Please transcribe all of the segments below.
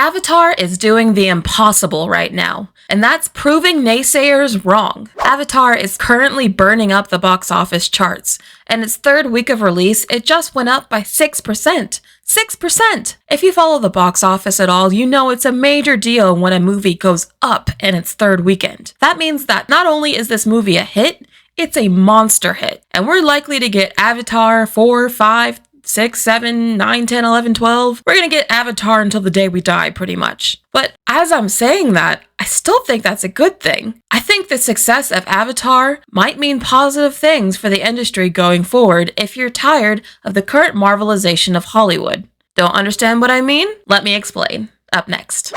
Avatar is doing the impossible right now, and that's proving naysayers wrong. Avatar is currently burning up the box office charts, and its third week of release, it just went up by 6%. 6%! If you follow the box office at all, you know it's a major deal when a movie goes up in its third weekend. That means that not only is this movie a hit, it's a monster hit, and we're likely to get Avatar 4, 5, 6, 7, 9, 10, 11, 12. We're gonna get Avatar until the day we die, pretty much. But as I'm saying that, I still think that's a good thing. I think the success of Avatar might mean positive things for the industry going forward if you're tired of the current Marvelization of Hollywood. Don't understand what I mean? Let me explain. Up next.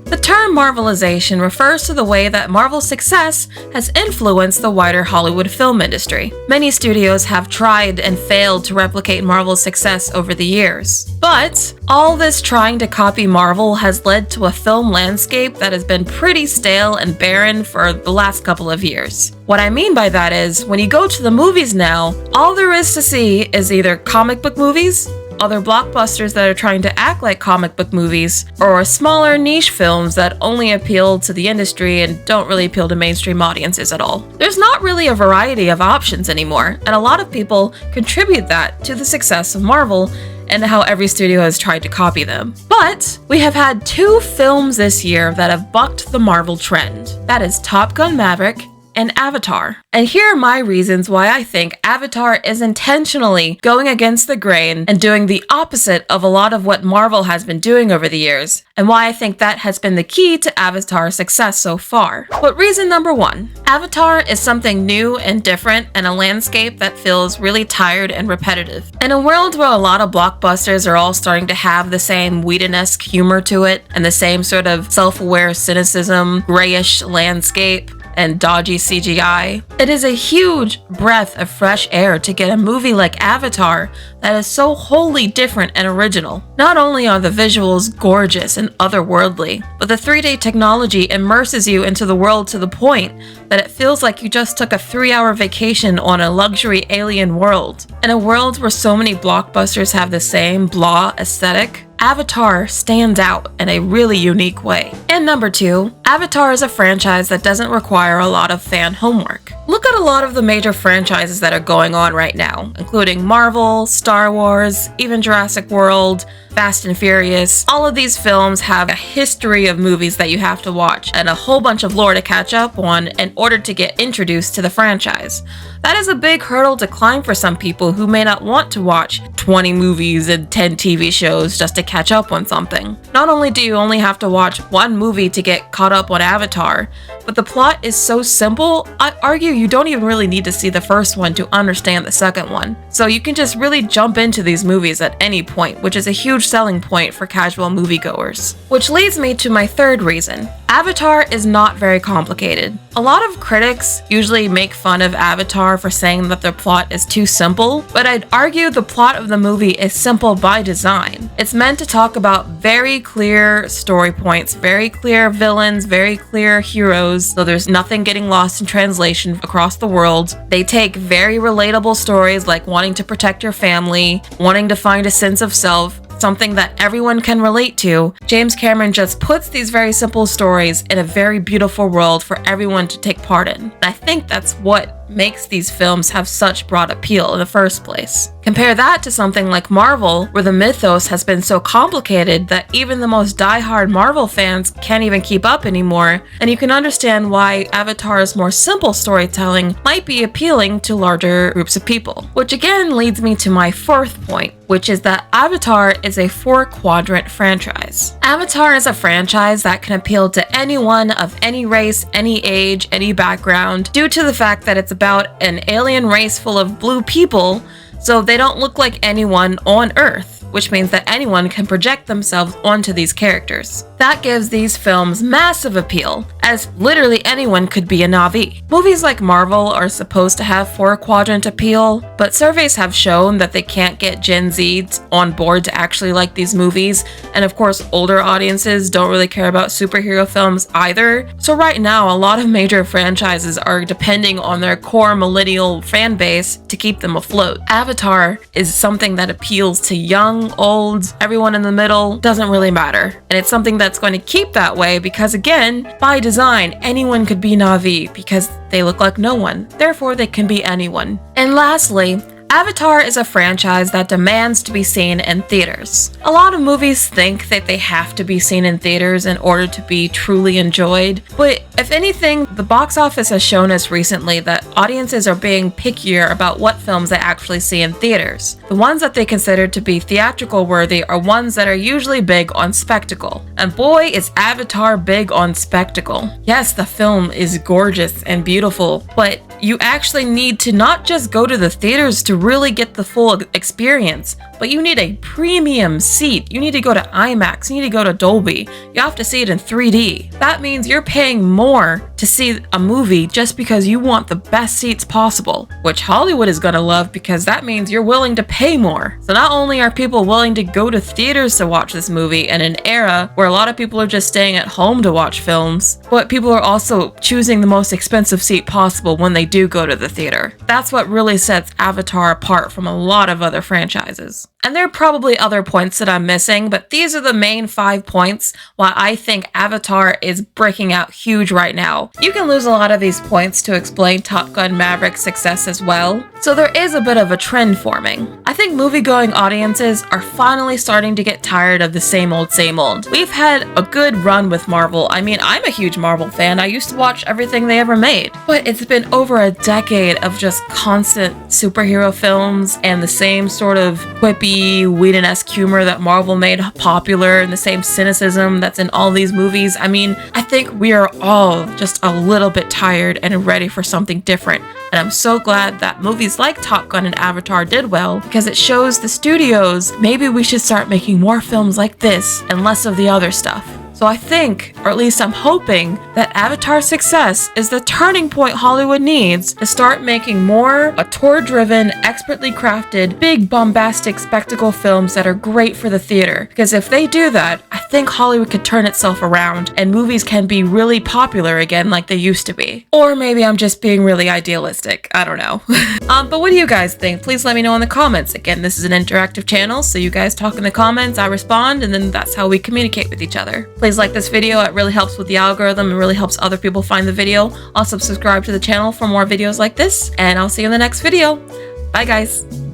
The term Marvelization refers to the way that Marvel's success has influenced the wider Hollywood film industry. Many studios have tried and failed to replicate Marvel's success over the years. But all this trying to copy Marvel has led to a film landscape that has been pretty stale and barren for the last couple of years. What I mean by that is, when you go to the movies now, all there is to see is either comic book movies, other blockbusters that are trying to act like comic book movies, or smaller niche films that only appeal to the industry and don't really appeal to mainstream audiences at all. There's not really a variety of options anymore, and a lot of people contribute that to the success of Marvel and how every studio has tried to copy them. But we have had two films this year that have bucked the Marvel trend. That is Top Gun: Maverick and Avatar. And here are my reasons why I think Avatar is intentionally going against the grain and doing the opposite of a lot of what Marvel has been doing over the years, and why I think that has been the key to Avatar's success so far. But reason number one, Avatar is something new and different in a landscape that feels really tired and repetitive. In a world where a lot of blockbusters are all starting to have the same Whedon-esque humor to it, and the same sort of self-aware cynicism, grayish landscape, and dodgy CGI. It is a huge breath of fresh air to get a movie like Avatar that is so wholly different and original. Not only are the visuals gorgeous and otherworldly, but the 3D technology immerses you into the world to the point that it feels like you just took a 3-hour vacation on a luxury alien world. In a world where so many blockbusters have the same blah aesthetic, Avatar stands out in a really unique way. And number two, Avatar is a franchise that doesn't require a lot of fan homework. Look at a lot of the major franchises that are going on right now, including Marvel, Star Wars, even Jurassic World, Fast and Furious. All of these films have a history of movies that you have to watch and a whole bunch of lore to catch up on in order to get introduced to the franchise. That is a big hurdle to climb for some people who may not want to watch 20 movies and 10 TV shows just to catch up on something. Not only do you only have to watch one movie to get caught up on Avatar, but the plot is so simple, I argue you don't even really need to see the first one to understand the second one. So you can just really jump into these movies at any point, which is a huge selling point for casual moviegoers. Which leads me to my third reason. Avatar is not very complicated. A lot of critics usually make fun of Avatar for saying that the plot is too simple, but I'd argue the plot of the movie is simple by design. It's meant to talk about very clear story points, very clear villains, very clear heroes, so there's nothing getting lost in translation across the world. They take very relatable stories like wanting to protect your family, wanting to find a sense of self, something that everyone can relate to. James Cameron just puts these very simple stories in a very beautiful world for everyone to take part in. And I think that's what makes these films have such broad appeal in the first place. Compare that to something like Marvel, where the mythos has been so complicated that even the most die-hard Marvel fans can't even keep up anymore, and you can understand why Avatar's more simple storytelling might be appealing to larger groups of people. Which again leads me to my fourth point, which is that Avatar is a 4-quadrant franchise. Avatar is a franchise that can appeal to anyone of any race, any age, any background, due to the fact that it's about an alien race full of blue people, so they don't look like anyone on Earth, which means that anyone can project themselves onto these characters. That gives these films massive appeal, as literally anyone could be a Na'vi. Movies like Marvel are supposed to have 4-quadrant appeal, but surveys have shown that they can't get Gen Z on board to actually like these movies, and of course older audiences don't really care about superhero films either. So right now, a lot of major franchises are depending on their core millennial fan base to keep them afloat. Avatar is something that appeals to young, old, everyone in the middle, doesn't really matter. And it's something that's going to keep that way because, again, by design, anyone could be Na'vi because they look like no one. Therefore, they can be anyone. And lastly, Avatar is a franchise that demands to be seen in theaters. A lot of movies think that they have to be seen in theaters in order to be truly enjoyed, but if anything, the box office has shown us recently that audiences are being pickier about what films they actually see in theaters. The ones that they consider to be theatrical worthy are ones that are usually big on spectacle. And boy, is Avatar big on spectacle. Yes, the film is gorgeous and beautiful, but you actually need to not just go to the theaters to really get the full experience, but you need a premium seat. You need to go to IMAX, you need to go to Dolby. You have to see it in 3D. That means you're paying more to see a movie just because you want the best seats possible, which Hollywood is gonna love because that means you're willing to pay more. So not only are people willing to go to theaters to watch this movie in an era where a lot of people are just staying at home to watch films, but people are also choosing the most expensive seat possible when they do go to the theater. That's what really sets Avatar apart from a lot of other franchises. And there are probably other points that I'm missing, but these are the main 5 points why I think Avatar is breaking out huge right now. You can lose a lot of these points to explain Top Gun Maverick's success as well, so there is a bit of a trend forming. I think movie-going audiences are finally starting to get tired of the same old, same old. We've had a good run with Marvel. I mean, I'm a huge Marvel fan. I used to watch everything they ever made, but it's been over a decade of just constant superhero films and the same sort of quippy Whedon-esque humor that Marvel made popular and the same cynicism that's in all these movies. I mean, I think we are all just a little bit tired and ready for something different. And I'm so glad that movies like Top Gun and Avatar did well because it shows the studios maybe we should start making more films like this and less of the other stuff. So I think, or at least I'm hoping, that Avatar's success is the turning point Hollywood needs to start making more auteur-driven, expertly crafted, big bombastic spectacle films that are great for the theater. Because if they do that, I think Hollywood could turn itself around and movies can be really popular again like they used to be. Or maybe I'm just being really idealistic. I don't know. But what do you guys think? Please let me know in the comments. Again, this is an interactive channel, so you guys talk in the comments, I respond, and then that's how we communicate with each other. Please like this video, it really helps with the algorithm, it really helps other people find the video. Also subscribe to the channel for more videos like this, and I'll see you in the next video. Bye guys!